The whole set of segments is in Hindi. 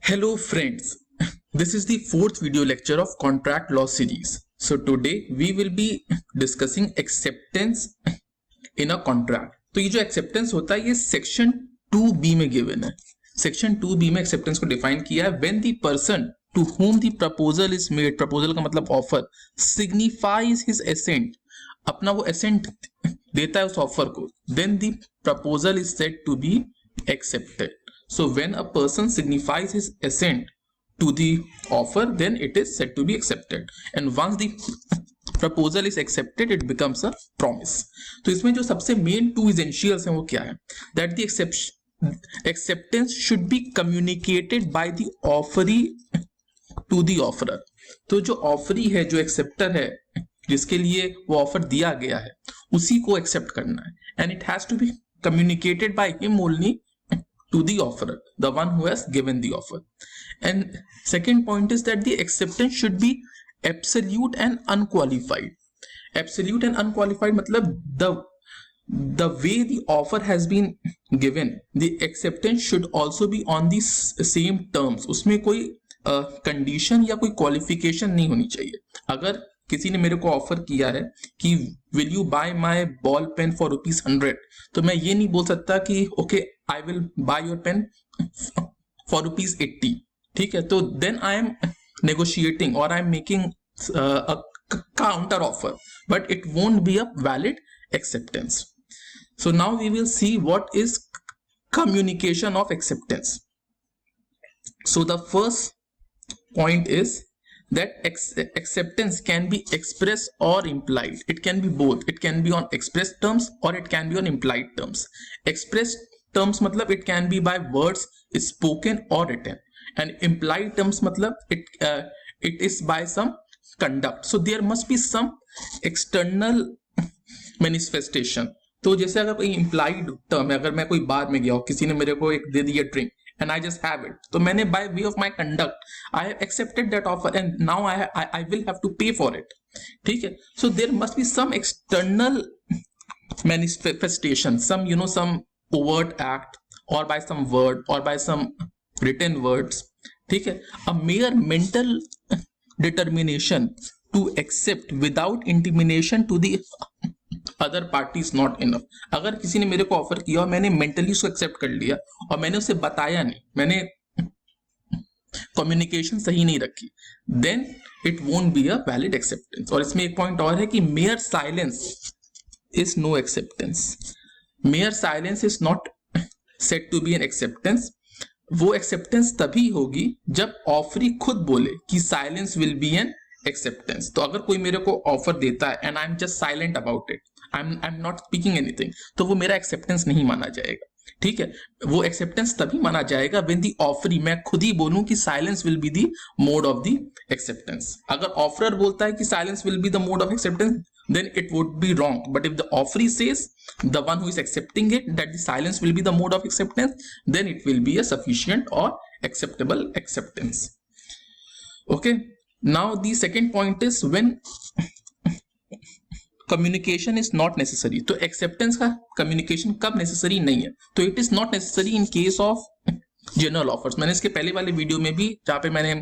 Hello friends, this is the fourth video lecture of contract law series. So today we will be discussing acceptance in a contract. तो ये जो acceptance होता है ये section 2B में given है. Section 2B में acceptance को define किया है when the person to whom the proposal is made, proposal का मतलब offer, signifies his assent, अपना वो assent देता है उस offer को, then the proposal is said to be accepted. So when a person signifies his assent to the offer, then it is said to be accepted. And once the proposal is accepted, it becomes a promise. तो इसमें जो सबसे main two essentials हैं वो क्या है? That the acceptance should be communicated by the offeree to the offerer. तो जो offeree है, जो acceptor है, जिसके लिए वो offer दिया गया है, उसी को accept करना है. And it has to be communicated by him only to the offerer, the one who has given the offer. And second point is that the acceptance should be absolute and unqualified. Absolute and unqualified मतलब the way the offer has been given, the acceptance should also be on the same terms. उसमें कोई condition या कोई qualification नहीं होनी चाहिए. अगर किसी ने मेरे को ऑफर किया है कि will you buy my ball pen for ₹100, तो मैं ये नहीं बोल सकता कि okay I will buy your pen for ₹80. ठीक है, तो देन आई एम नेगोशिएटिंग और I am making counter offer, but it won't be a valid acceptance. So now we will see what is communication of acceptance. So the first point is that acceptance can be expressed or implied. It can be both. It can be on expressed terms or it can be on implied terms. Expressed terms matlab it can be by words spoken or written, and implied terms matlab it is by some conduct. So there must be some external manifestation. तो जैसे अगर कोई implied term है, अगर मैं कोई बार में गया हूँ, किसी ने मेरे को एक दे दिया drink and I just have it, तो मैंने by way of my conduct I have accepted that offer and now I will have to pay for it. ठीक है, so there must be some external manifestation, some some overt act or by some word or by some written words. ठीक है, a mere mental determination to accept without intimation to the other party is not enough. अगर किसी ने मेरे को ऑफर किया और मैंने मेंटली उसको एक्सेप्ट कर लिया और मैंने उसे बताया नहीं, मैंने कम्युनिकेशन सही नहीं रखी, then it won't be a valid acceptance. और इसमें एक पॉइंट और है कि mere silence is no acceptance. Mere silence is not said to be an acceptance. वो एक्सेप्टेंस तभी होगी जब ऑफरी खुद बोले कि silence will be an acceptance. तो अगर कोई मेरे को ऑफर देता है and I am just silent about it, I am not speaking anything, तो वो मेरा एक्सेप्टेंस नहीं माना जाएगा. ठीक है, वो एक्सेप्टेंस तभी माना जाएगा व्हेन दी ऑफरी, मैं खुद ही बोलूं कि silence will be the mode of the acceptance. अगर ऑफरर बोलता है कि silence will be the mode of acceptance, then it would be wrong. But if the offeree says, the one who is accepting it, that the silence will be the mode of acceptance, then it will be a sufficient or acceptable acceptance. Okay. Now the second point is when communication is not necessary. तो acceptance का communication कब necessary नहीं है? तो it is not necessary in case of general offers. मैंने इसके पहले वाले वीडियो में भी, जहाँ पे मैंने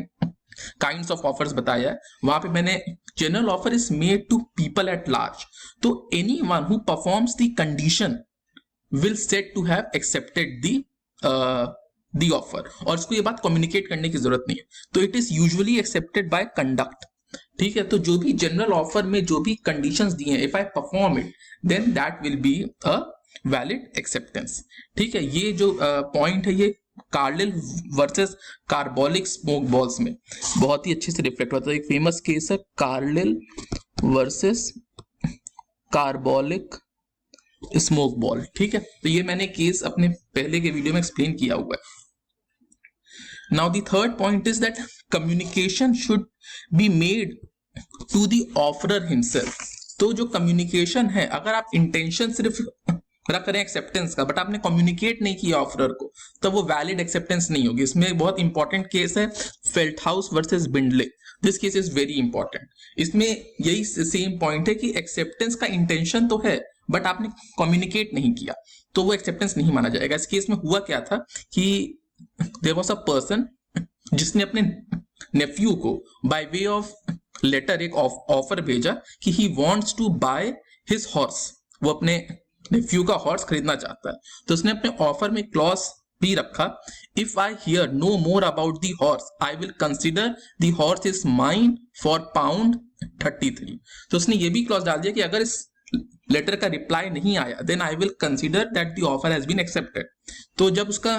kinds of offers बताया है, वहां पे मैंने general offer is made to people at large. तो anyone who performs the condition will said to have accepted the offer. और इसको ये बात communicate करने की जरूरत नहीं है. तो it is usually accepted by conduct. ठीक है, तो जो भी जनरल ऑफर में जो भी कंडीशंस दिए हैं, if I perform it then that will be a valid acceptance. ठीक है, ये जो पॉइंट है ये Carlill versus Carbolic smoke balls में बहुत ही अच्छे से रिफ्लेक्ट होता है. एक फेमस केस है Carlill versus Carbolic smoke ball. ठीक है, तो ये मैंने केस अपने पहले के वीडियो में एक्सप्लेन किया हुआ है. Now the third point is that communication should be made to the offerer himself. तो जो communication है, अगर आप intention सिर्फ रख रहे हैं एक्सेप्टेंस का बट आपने कम्युनिकेट नहीं किया ऑफरर को, तो वो वैलिड एक्सेप्टेंस नहीं होगी. इसमें एक बहुत इंपॉर्टेंट केस है Felthouse versus Bindley. This case is very important. इसमें यही सेम पॉइंट है कि एक्सेप्टेंस का इंटेंशन तो है बट आपने कम्युनिकेट नहीं किया, तो वो एक्सेप्टेंस नहीं माना जाएगा. इस केस में हुआ क्या था कि देयर वाज अ पर्सन जिसने अपने नेफ्यू को बाय वे ऑफ लेटर एक ऑफर भेजा कि he wants to buy his horse, वो अपने नेफ्यू का हॉर्स खरीदना चाहता है, तो उसने अपने ऑफर में क्लॉज भी रखा, if I hear no more about the horse I will consider the horse is mine for £33। तो उसने ये भी क्लॉज डाल दिया कि अगर इस लेटर का रिप्लाई नहीं आया then I will consider that the offer has been accepted. तो जब उसका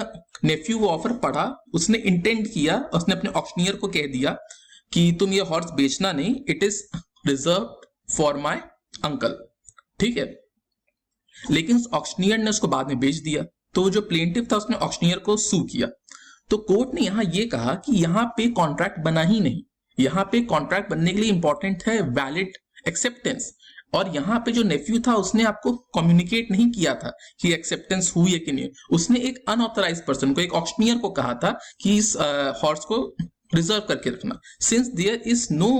नेफ्यू वो ऑफर पढ़ा, उसने इंटेंड किया, उसने अपने ऑक्शनियर को कह दिया कि तुम ये हॉर्स बेचना नहीं, it is reserve for my uncle, ठीक है। लेकिन उस ऑक्शनियर ने उसको बाद में बेच दिया, तो जो प्लेंटिफ था उसने ऑक्शनियर को सू किया। तो कोर्ट ने यहां ये कहा कि यहां पे कॉन्ट्रैक्ट बना ही नहीं, यहां पे कॉन्ट्रैक्ट बनने के लिए इंपॉर्टेंट है वैलिड एक्सेप्टेंस, और यहाँ पे जो नेफ्यू था उसने आपको कम्युनिकेट नहीं किया था कि एक्सेप्टेंस हुई है कि नहीं, उसने एक अनऑथराइज्ड पर्सन को, एक ऑक्शनियर को कहा था कि इस हॉर्स को रिजर्व करके रखना। Since there is no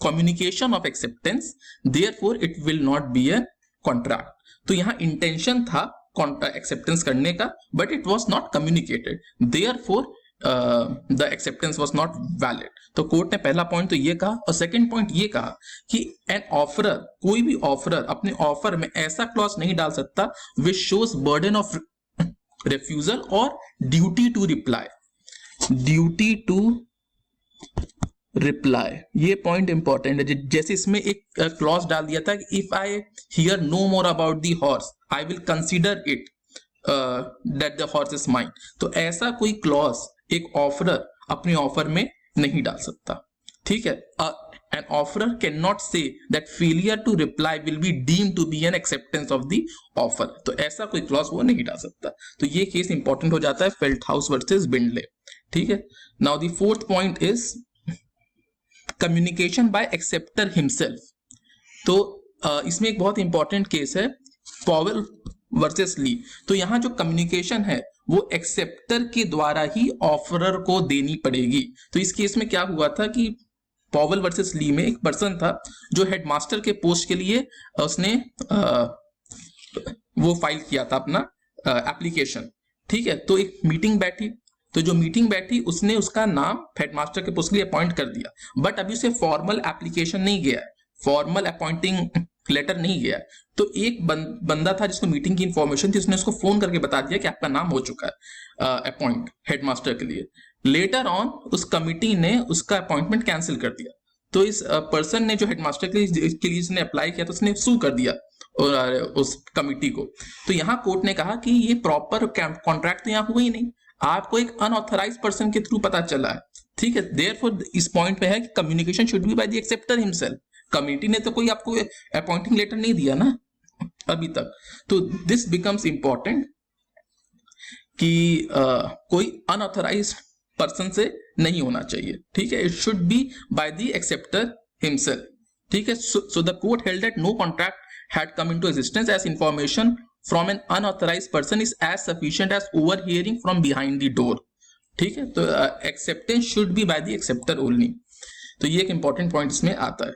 communication of acceptance therefore it will not be a contract. तो यहाँ इंटेंशन था एक्सेप्टेंस करने का, but it was not communicated, therefore the acceptance was not valid. तो कोर्ट ने पहला पॉइंट तो ये कहा, और सेकंड पॉइंट ये कहा कि एन ऑफरर, कोई भी ऑफरर अपने ऑफर में ऐसा क्लॉज नहीं डाल सकता which shows burden of refusal और duty to reply. Duty to reply, ये पॉइंट इंपॉर्टेंट है। जैसे इसमें एक क्लॉज डाल दिया था कि if I hear no more about the horse I will consider it that the horse is mine. तो ऐसा कोई क्लॉज एक ऑफरर अपने ऑफर में नहीं डाल सकता, ठीक है। An offeror can not say that failure to reply will be deemed to be an acceptance of the offer. तो ऐसा कोई क्लॉज वो नहीं डाल सकता। तो ये केस इंपॉर्टेंट हो जाता है फेल्टहाउस वर्सेस बिंडले, ठीक है। Now the fourth point is communication by acceptor himself. तो इसमें एक बहुत इंपॉर्टेंट केस है पॉवेल वर्सेस ली। तो यहां जो कम्युनिकेशन है वो एक्सेप्टर के द्वारा ही ऑफरर को देनी पड़ेगी। तो इस केस में क्या हुआ था कि पॉवेल वर्सेस ली में एक पर्सन था जो हेडमास्टर के पोस्ट के लिए उसने वो फाइल किया था अपना एप्लीकेशन, ठीक है। तो एक मीटिंग बैठी, तो जो मीटिंग बैठी उसने उसका नाम हेडमास्टर के पोस्ट के लिए अपॉइंट कर दिया, बट अभी उसे फॉर्मल एप्लीकेशन नहीं गया, फॉर्मल अपॉइंटिंग लेटर नहीं गया। तो एक बंदा था जिसको मीटिंग की इंफॉर्मेशन थी, उसने उसको फोन करके बता दिया कि आपका नाम हो चुका है अपॉइंट हेडमास्टर के लिए। लेटर ऑन उस कमिटी ने उसका अपॉइंटमेंट कैंसिल कर दिया। तो इस पर्सन ने जो हेडमास्टर के लिए उसने अप्लाई किया तो उसने सू कर दिया और उस कमिटी को। तो यहाँ कोर्ट ने कहा कि ये प्रॉपर कॉन्ट्रैक्ट तो यहाँ हुआ ही नहीं, आपको एक अनऑथराइज्ड पर्सन के थ्रू पता चला है, ठीक है। देयरफॉर इस पॉइंट पे है कि communication should be by the acceptor himself. Committee ने तो कोई आपको अपॉइंटिंग लेटर नहीं दिया ना अभी तक। तो दिस बिकम्स इंपॉर्टेंट कि कोई अनऑथराइज्ड पर्सन से नहीं होना चाहिए, ठीक है। It should be by the acceptor himself, ठीक है। So the court held that no contract had come into existence as information from an unauthorized person is as sufficient as overhearing from behind the door, ठीक है। तो acceptance should be by the acceptor only। तो ये एक important point इसमें आता है।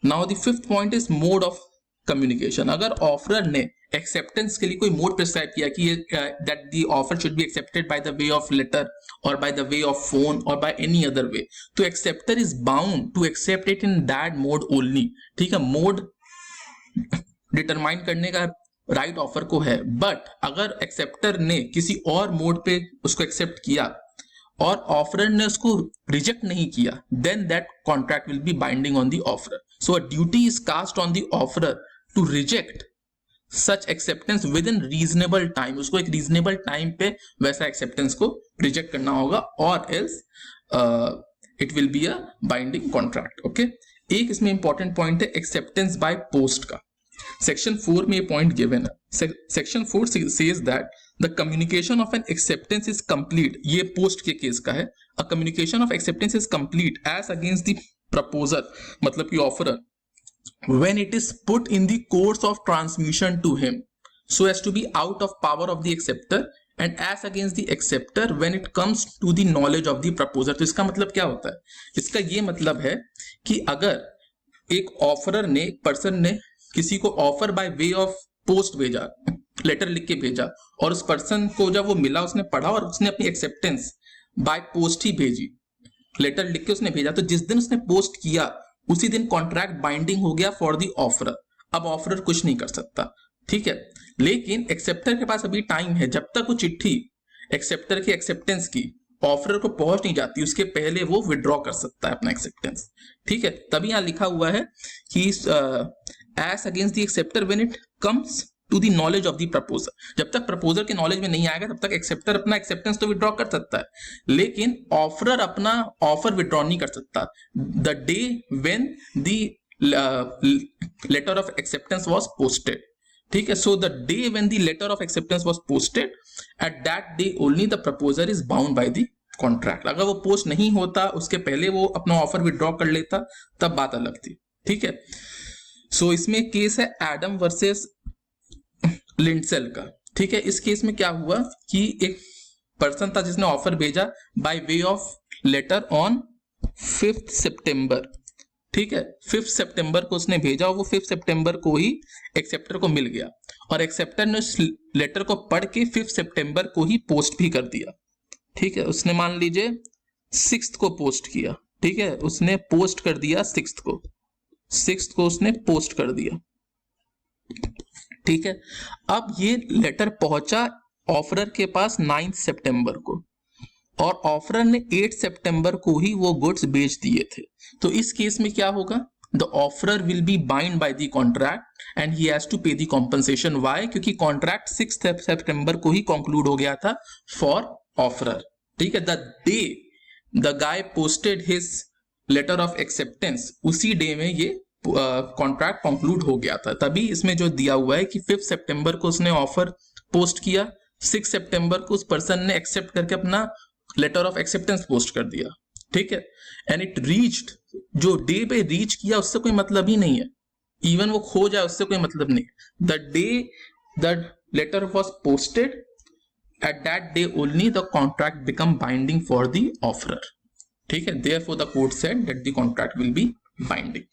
Now the fifth point is mode of communication। अगर ऑफरर ने acceptance के लिए कोई मोड प्रिस्क्राइब किया कि that the offer should be accepted by the way of letter or by the way of phone or by any other way, तो acceptor is bound to accept it in that mode only, ठीक है। मोड डिटरमाइन करने का राइट ऑफर को है, बट अगर एक्सेप्टर ने किसी और मोड पे उसको एक्सेप्ट किया और ऑफरर ने उसको रिजेक्ट नहीं किया, then that contract will be binding on the offeror. So a duty is cast on the offeror to reject such acceptance within reasonable time. उसको एक रीजनेबल टाइम पे वैसा एक्सेप्टेंस को रिजेक्ट करना होगा, और else it will be a binding contract, okay. एक इसमें इंपॉर्टेंट पॉइंट है एक्सेप्टेंस बाय पोस्ट का। सेक्शन 4 में ये पॉइंट गिवन है। Section 4 says that the communication of an acceptance is complete, ये पोस्ट के केस का है। A communication of acceptance is complete as against the proposer, मतलब कि offeror, when it is put in the course of transmission to him so as to be out of power of the acceptor and as against the acceptor when it comes to the knowledge of the proposer। तो इसका मतलब क्या होता है? इसका ये मतलब है कि अगर एक ऑफरर ने, एक पर्सन ने किसी को offer bye way of post भेजा, लेटर लिख के भेजा, और उस पर्सन को जब वो मिला उसने पढ़ा और उसने अपनी एक्सेप्टेंस बाय पोस्ट ही भेजी, लेटर लिख के उसने भेजा, तो जिस दिन उसने पोस्ट किया उसी दिन कॉन्ट्रैक्ट बाइंडिंग हो गया फॉर द ऑफरर। अब ऑफरर कुछ नहीं कर सकता, ठीक है। लेकिन एक्सेप्टर के पास अभी टाइम है, जब तक वो चिट्ठी एक्सेप्टर की एक्सेप्टेंस की ऑफरर को पहुंच नहीं जाती उसके पहले वो विड्रॉ कर सकता है अपना एक्सेप्टेंस, ठीक है। तभी यहां लिखा हुआ है कि as against the acceptor when it comes to the knowledge of the proposer, जब तक प्रपोजर के नॉलेज में नहीं आएगा तब तक एक्सेप्टर अपना एक्सेप्टेंस तो विड्रॉ कर सकता है, लेकिन ऑफरर अपना ऑफर विड्रॉ नहीं कर सकता the day when the letter of acceptance was posted, ठीक है। So the day when the letter of acceptance was posted, at that day only the proposer is bound by the contract. अगर वो पोस्ट नहीं होता उसके पहले वो अपना ऑफर विड्रॉ कर लेता तब बात अलग थी, ठीक है। सो इसमें केस है एडम वर्सेस लिंडसेल का, ठीक है। इस केस में क्या हुआ कि एक पर्सन था जिसने ऑफर भेजा bye way of later on 5 सितंबर, ठीक है। 5 सितंबर को उसने भेजा और वो 5 सितंबर को ही एक्सेप्टर को मिल गया, और एक्सेप्टर ने उस लेटर को पढ़ के 5 सितंबर को ही पोस्ट भी कर दिया, ठीक है। उसने मान लीजिए 6th को पोस्ट किया, ठीक है, उसने पोस्ट कर दिया 6th को उसने पोस्ट कर दिया, ठीक है। अब ये लेटर पहुंचा ऑफरर के पास 9 सितंबर को, और ऑफरर ने 8 सितंबर को ही वो गुड्स बेच दिए थे। तो इस केस में क्या होगा, the offeror will be bind by the contract and he has to pay the compensation. Why? क्योंकि कॉन्ट्रैक्ट 6 सितंबर को ही कंक्लूड हो गया था फॉर ऑफरर, ठीक है। The day the guy posted his letter of acceptance, उसी डे में ये कॉन्ट्रैक्ट कंक्लूड हो गया था। तभी इसमें जो दिया हुआ है कि 5 सितंबर को उसने ऑफर पोस्ट किया, 6 सितंबर को उस पर्सन ने एक्सेप्ट करके अपना लेटर ऑफ एक्सेप्टेंस पोस्ट कर दिया, ठीक है। एंड इट रीच्ड, जो डे पे रीच किया उससे कोई मतलब ही नहीं है, इवन वो खो जाए उससे कोई मतलब नहीं। The day the letter was posted, at that day only the contract become binding for the offerer, ठीक है। therefore the court said that the contract will be binding।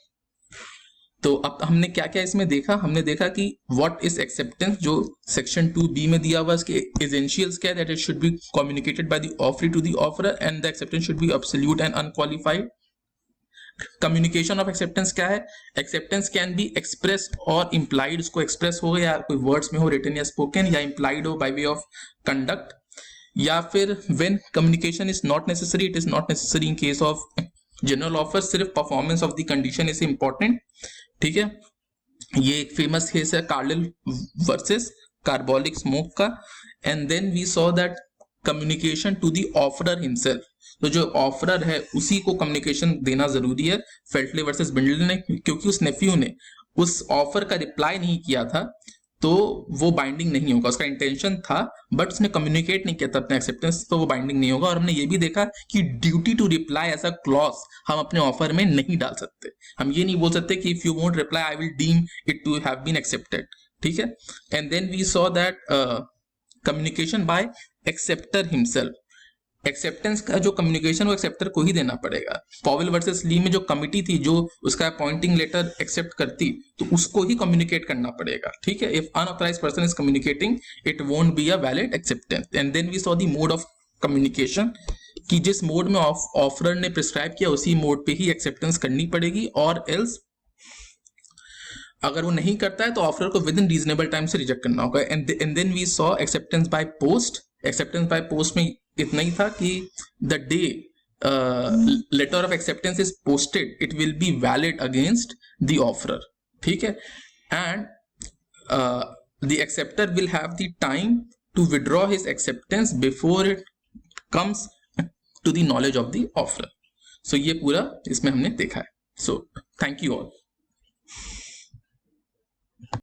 तो अब हमने क्या क्या इसमें देखा, हमने देखा कि what is acceptance, जो सेक्शन 2B में दिया हुआ इसके essentials क्या है, that it should be communicated by the offeree to the offerer and the acceptance should be absolute and unqualified। Communication of acceptance क्या है, एक्सेप्टेंस कैन बी एक्सप्रेस और इम्प्लाइड, उसको एक्सप्रेस हो या कोई वर्ड्स में हो, रिटन या स्पोकन, या इम्प्लाइड हो बाय वे ऑफ कंडक्ट, या फिर when communication is not necessary, it is not necessary in case of general offer, सिर्फ performance of the condition is important, ठीक है। ये एक फेमस केस है कार्लिल वर्सेस कार्बोलिक स्मोक का। And then we saw that communication to the offeror himself, तो जो ऑफरर है उसी को कम्युनिकेशन देना जरूरी है। फेल्टले वर्सेस बिंडल ने, क्योंकि उस नेफ्यू ने उस ऑफर का रिप्लाई नहीं किया था तो वो बाइंडिंग नहीं होगा, उसका इंटेंशन था बट उसने कम्युनिकेट नहीं किया था अपने एक्सेप्टेंस, तो वो बाइंडिंग नहीं होगा। और हमने ये भी देखा कि ड्यूटी टू रिप्लाई ऐसा क्लॉज हम अपने ऑफर में नहीं डाल सकते, हम ये नहीं बोल सकते कि if you won't reply I will deem it to have been accepted, ठीक है। And then we saw that communication by acceptor himself, acceptance का जो कम्युनिकेशन वो एक्सेप्टर को ही देना पड़ेगा। पॉवेल वर्सेस ली में जो कमिटी थी जो उसका अपॉइंटिंग लेटर एक्सेप्ट करती, तो उसको ही कम्युनिकेट करना पड़ेगा, ठीक है। If unauthorized person is communicating it won't be a valid acceptance. And then we saw the mode of communication, कि जिस मोड में ऑफरर ने प्रिस्क्राइब किया उसी मोड पे ही एक्सेप्टेंस करनी पड़ेगी, और एल्स अगर वो नहीं करता है तो ऑफरर को विद इन रीजनेबल टाइम से रिजेक्ट करना होगा। And then we saw acceptance by post, acceptance by post में इतना ही था कि the day letter of acceptance is posted it will be valid against the offeror, ठीक है। And the acceptor will have the time to withdraw his acceptance before it comes to the knowledge of the offeror. So ये पूरा इसमें हमने देखा है। So thank you all.